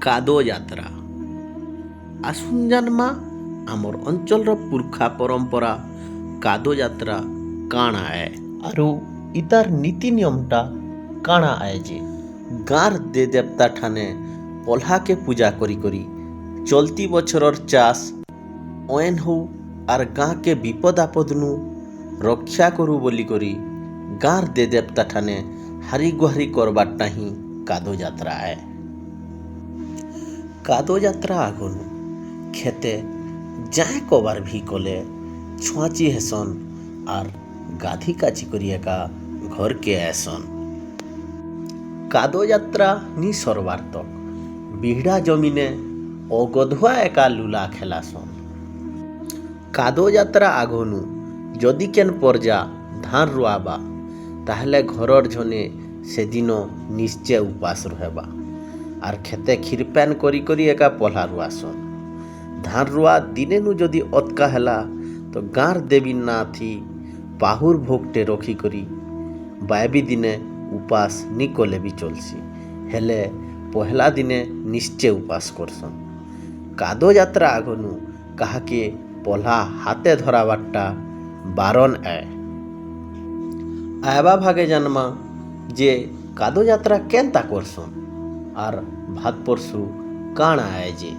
କାଦୋ ଯାତ୍ରା ଆସୁନ୍ ଜାନ୍ମା ଆମର୍ ଅଞ୍ଚଳର ପୁରଖା ପରମ୍ପରା କାଦୋ ଯାତ୍ରା କାଣା ଆଏ ଆରୁ ଇତାର ନୀତି ନିୟମଟା କାଣା ଆଏ ଯେ ଗାଁର ଦେ ଦେବତା ଠାନେ ପଲ୍ହାକେ ପୂଜା କରି କରି ଚଲତି ବছରର ଚାଷ ଅଏନ୍ ହଉ ଆର୍ ଗାଁକେ ବିପଦ ଆପଦନୁ ରକ୍ଷା କରୁ ବୋଲିକରି ଗାଁର ଦେ ଦେବତା ଠାନେ ହାରି ଗୁହାରି କରବାରଟା ହିଁ କାଦୋ ଯାତ୍ରା ଆଏ। କାଦୋ ଯାତ୍ରା ଆଗନୁ ଖେତେ ଯାଏ କବାର ভি কলে ছুঁচি হেসন আর গাধি কাচি করি একা ঘরকে আইসন। কাদো যাত্রা নি সরবার তক বিহড়া জমিনে অগধুয়া একা লুলা খেলাসন। কাদো যাত্রা আগনু যদি কেন পর্যা ধান রুয়াবা তাহলে ঘরর জনে সেদিন নিশ্চয় উপাস রহেবা আর খেতে ক্ষীরপ্যান করি করি একা পল্হা রুয়াসন। ধান রুয়া দিনেনু যদি অতকা হেলা তো গাঁর দেবী না থি পাহুর ভোগটে রখি করি বাইবি দিনে উপাস নি কলে বি চলছি হেলে পহলা দিনে নিশ্চয় উপাস করসন। কাদো যাত্রা আগনু কাহাকে পল্হা হাতে ধরাবারটা বারণ আয়। আয়বা ভাগে জানমা যে কাদো যাত্রা কেনতা করসন আর ভাত পরশু কাଣା আয় যে।